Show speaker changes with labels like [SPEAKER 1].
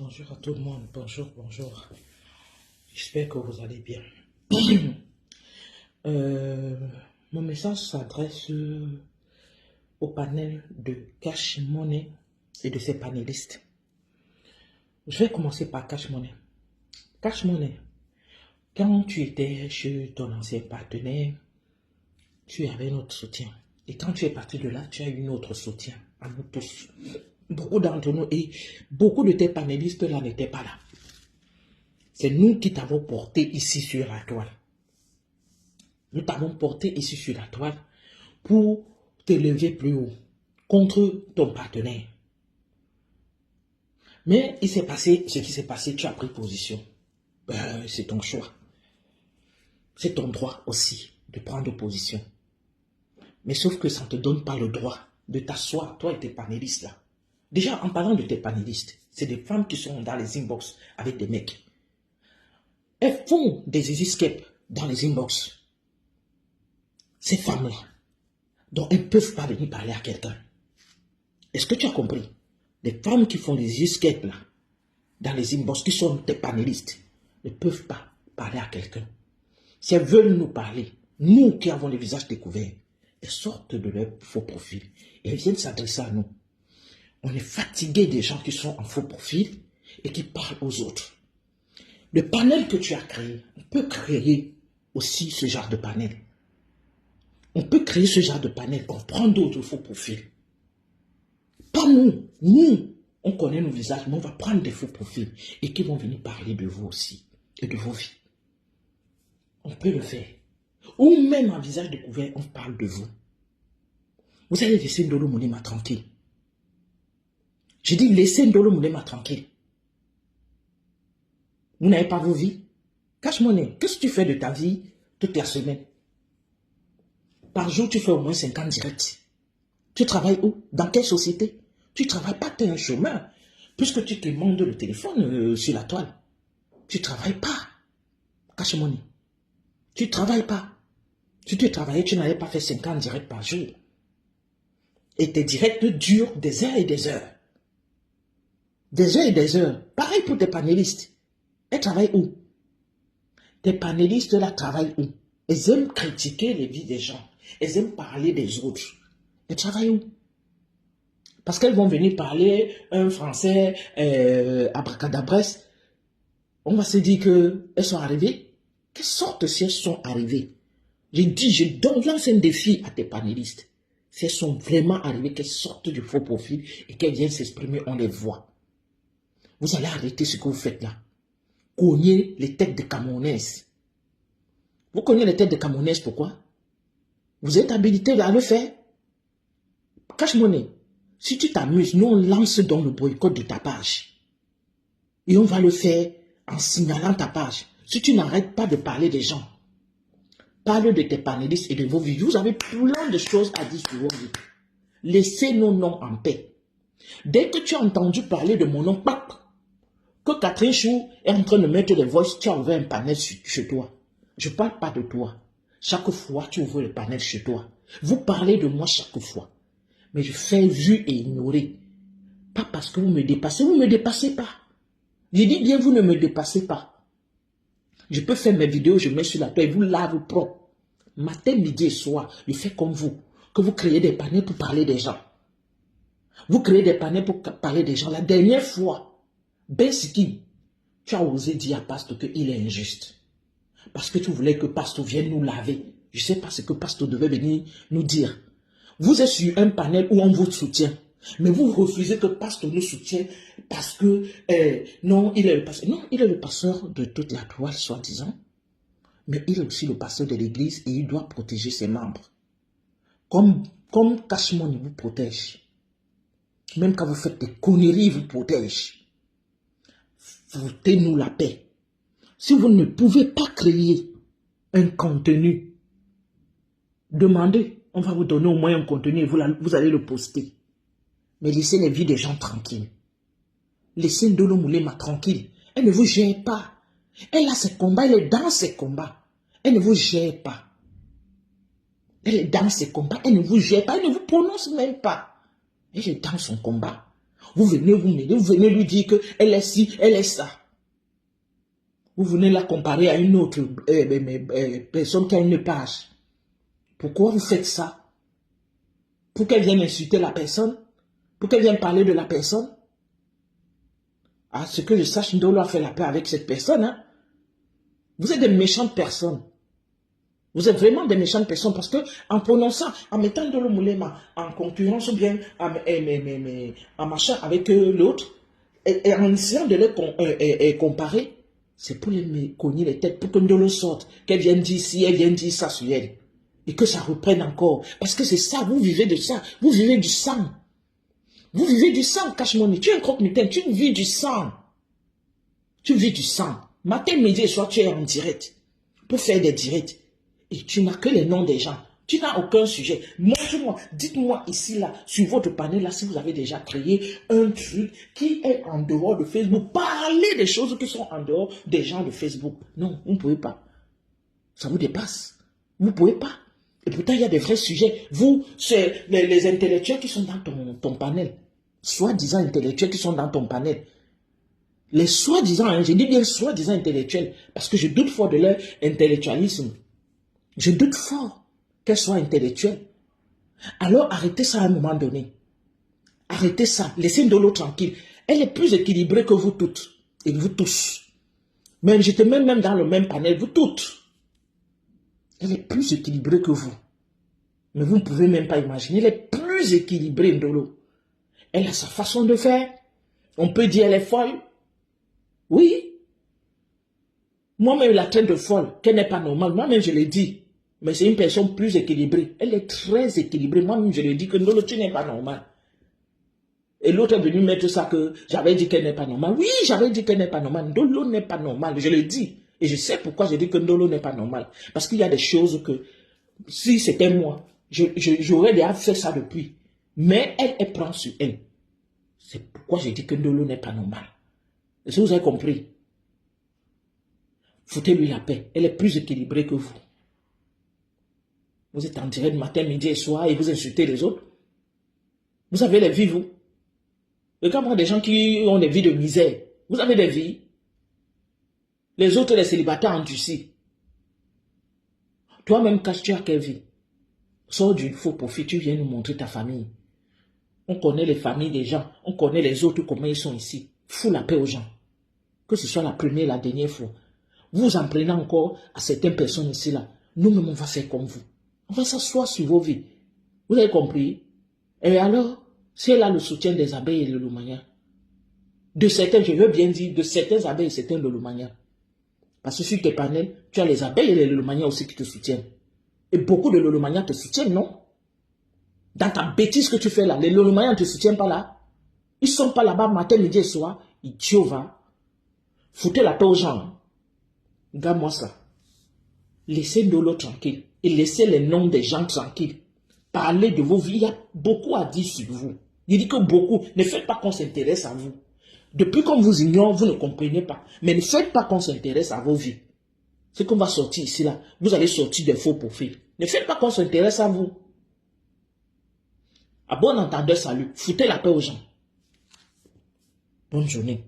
[SPEAKER 1] Bonjour à tout le monde, bonjour, bonjour. J'espère que vous allez bien. Euh, Mon message s'adresse au panel de Cash Money et de ses panélistes. Je vais commencer par Cash Money. Cash Money, quand tu étais chez ton ancien partenaire, tu avais notre soutien. Et quand tu es parti de là, tu as eu notre soutien à nous tous. Beaucoup d'entre nous et beaucoup de tes panélistes là n'étaient pas là. C'est nous qui t'avons porté ici sur la toile. Nous t'avons porté ici sur la toile pour t'élever plus haut contre ton partenaire. Mais il s'est passé ce qui s'est passé, tu as pris position. C'est ton choix. C'est ton droit aussi de prendre position. Mais sauf que ça ne te donne pas le droit de t'asseoir, toi et tes panélistes là. Déjà, en parlant de tes panélistes, c'est des femmes qui sont dans les inbox avec des mecs. Elles font des escapes dans les inbox. Ces femmes-là, dont elles ne peuvent pas venir parler à quelqu'un. Est-ce que tu as compris? Les femmes qui font les escapes là, dans les inbox, qui sont des panélistes, ne peuvent pas parler à quelqu'un. Si elles veulent nous parler, nous qui avons les visages découverts, elles sortent de leur faux profil et elles viennent s'adresser à nous. On est fatigué des gens qui sont en faux profil et qui parlent aux autres. Le panel que tu as créé, on peut créer aussi ce genre de panel. On peut créer ce genre de panel, on prend d'autres faux profils. Pas nous. Nous, on connaît nos visages, mais on va prendre des faux profils et qui vont venir parler de vous aussi et de vos vies. On peut le faire. Ou même en visage découvert, on parle de vous. Vous allez laisser Ndolo Moulema tranquille. J'ai dit, laissez Ndolo Moulema tranquille. Vous n'avez pas vos vies. Cash Money, qu'est-ce que tu fais de ta vie toute la semaine? Par jour, tu fais au moins 50 directs. Tu travailles où? Dans quelle société? Tu ne travailles pas, tu es un chômeur. Puisque tu te demandes le téléphone sur la toile. Tu ne travailles pas. Cash Money. Tu ne travailles pas. Si tu travaillais, tu n'avais pas fait 50 directs par jour. Et tes directs durent des heures et des heures. Des heures et des heures. Pareil pour tes panélistes. Elles travaillent où? Tes panélistes là travaillent où? Elles aiment critiquer les vies des gens. Elles aiment parler des autres. Elles travaillent où? Parce qu'elles vont venir parler un français abracadabres. On va se dire qu'elles sont arrivées. Quelle sorte si elles sont arrivées? J'ai dit, je lance un défi à tes panélistes. Si elles sont vraiment arrivées, qu'elles sortent du faux profil et qu'elles viennent s'exprimer, on les voit. Vous allez arrêter ce que vous faites là. Cognez les têtes de Camerounaises. Vous cognez les têtes de Camerounaises, pourquoi? Vous êtes habilité à le faire. Cash Money. Si tu t'amuses, nous on lance dans le boycott de ta page. Et on va le faire en signalant ta page. Si tu n'arrêtes pas de parler des gens, parle de tes panélistes et de vos vies. Vous avez plein de choses à dire sur vos vies. Laissez nos noms en paix. Dès que tu as entendu parler de mon nom, que Catherine Chou est en train de mettre les voices, tu as ouvert un panel chez toi. Je ne parle pas de toi. Chaque fois, tu ouvres le panel chez toi. Vous parlez de moi chaque fois. Mais je fais vu et ignorer. Pas parce que vous me dépassez. Vous ne me dépassez pas. J'ai dit bien, vous ne me dépassez pas. Je peux faire mes vidéos, je mets sur la toile et vous lave propre. Matin, midi et soir, je fais comme vous. Que vous créez des panels pour parler des gens. Vous créez des panels pour parler des gens. La dernière fois, Bensiki, tu as osé dire à Pastor qu'il est injuste. Parce que tu voulais que Pastor vienne nous laver. Je ne sais pas ce que Pastor devait venir nous dire. Vous êtes sur un panel où on vous soutient. Mais vous refusez que Pastor nous soutienne parce que, non, il est le pasteur. Non, il est le pasteur de toute la toile, soi-disant. Mais il est aussi le pasteur de l'église et il doit protéger ses membres. Comme Cash Money vous protège. Même quand vous faites des conneries, il vous protège. Foutez-nous la paix. Si vous ne pouvez pas créer un contenu, demandez. On va vous donner au moins un contenu et vous allez le poster. Mais laissez les vies des gens tranquilles. Laissez Ndolo Moulema tranquille. Elle ne vous gère pas. Elle a ses combats, elle est dans ses combats. Elle ne vous gère pas. Elle est dans ses combats, elle ne vous gère pas, elle ne vous prononce même pas. Elle est dans son combat. Vous venez vous mêler, vous venez lui dire qu'elle est ci, elle est ça. Vous venez la comparer à une autre personne qui a une page. Pourquoi vous faites ça? Pour qu'elle vienne insulter la personne? Pour qu'elle vienne parler de la personne? À ce que je sache, Ndolo a fait la paix avec cette personne. Hein? Vous êtes des méchantes personnes. Vous êtes vraiment des méchantes personnes parce que en prononçant, en mettant Ndolo Moulema en concurrence ou bien en machin avec l'autre, et en essayant de les comparer, c'est pour les cogner les têtes, pour que Ndolo sorte, qu'elle vienne dire ci, elle vienne dire ça sur elle. Et que ça reprenne encore. Parce que c'est ça, vous vivez de ça. Vous vivez du sang. Vous vivez du sang, Cash Money. Tu es un croque-mitaine, tu vis du sang. Tu vis du sang. Matin, midi et soir, tu es en direct. Pour faire des directs. Et tu n'as que les noms des gens. Tu n'as aucun sujet. Montre-moi, dites-moi ici, là, sur votre panel, là, si vous avez déjà créé un truc qui est en dehors de Facebook. Parlez des choses qui sont en dehors des gens de Facebook. Non, vous ne pouvez pas. Ça vous dépasse. Vous ne pouvez pas. Et pourtant, il y a des vrais sujets. Vous, c'est les intellectuels qui sont dans ton panel. Soi-disant intellectuels qui sont dans ton panel. Les soi-disant, hein, je dis bien soi-disant intellectuels, parce que je doute fort de leur intellectualisme. Je doute fort qu'elles soient intellectuelles. Alors, arrêtez ça à un moment donné. Arrêtez ça. Laissez Ndolo tranquille. Elle est plus équilibrée que vous toutes. Et vous tous. Même, j'étais même dans le même panel, vous toutes. Elle est plus équilibrée que vous. Mais vous ne pouvez même pas imaginer. Elle est plus équilibrée, Ndolo. Elle a sa façon de faire. On peut dire qu'elle est folle. Oui. Moi-même, la traite de folle, qu'elle n'est pas normale. Moi-même, je l'ai dit. Mais c'est une personne plus équilibrée. Elle est très équilibrée. Moi-même, je l'ai dit que Ndolo, tu n'es pas normal. Et l'autre est venu mettre ça que j'avais dit qu'elle n'est pas normale. Oui, j'avais dit qu'elle n'est pas normale. Ndolo n'est pas normal. Je l'ai dit. Et je sais pourquoi j'ai dit que Ndolo n'est pas normal. Parce qu'il y a des choses que, si c'était moi, j'aurais déjà fait ça depuis. Mais elle prend sur elle. C'est pourquoi j'ai dit que Ndolo n'est pas normal. Est-ce que vous avez compris? Foutez-lui la paix. Elle est plus équilibrée que vous. Vous êtes en direct matin, midi et soir et vous insultez les autres. Vous avez des vies, vous. Regarde-moi des gens qui ont des vies de misère. Vous avez des vies. Les autres, les célibataires endurcis. Toi-même, Cash, tu as quelle vie? Sors du faux profit, tu viens nous montrer ta famille. On connaît les familles des gens. On connaît les autres, comment ils sont ici. Fous la paix aux gens. Que ce soit la première, la dernière fois. Vous en prenez encore à certaines personnes ici, là. Nous-mêmes, on va faire comme vous. On va s'asseoir sur vos vies. Vous avez compris? Et alors, c'est là le soutien des abeilles et le Lomania. De certains, je veux bien dire, de certains abeilles et certains de Lomania. Parce que sur tes panels, tu as les abeilles et les Lomania aussi qui te soutiennent. Et beaucoup de Lomania te soutiennent, non? Dans ta bêtise que tu fais là, les Lomania ne te soutiennent pas là. Ils ne sont pas là-bas matin, midi et soir. Idiot va. Foutez la paix aux gens. Regarde-moi ça. Laissez Ndolo tranquille. Et laissez les noms des gens tranquilles. Parlez de vos vies. Il y a beaucoup à dire sur vous. Il dit que beaucoup. Ne faites pas qu'on s'intéresse à vous. Depuis qu'on vous ignore, vous ne comprenez pas. Mais ne faites pas qu'on s'intéresse à vos vies. C'est qu'on va sortir ici là. Vous allez sortir des faux profils. Ne faites pas qu'on s'intéresse à vous. À bon entendeur, salut. Foutez la paix aux gens. Bonne journée.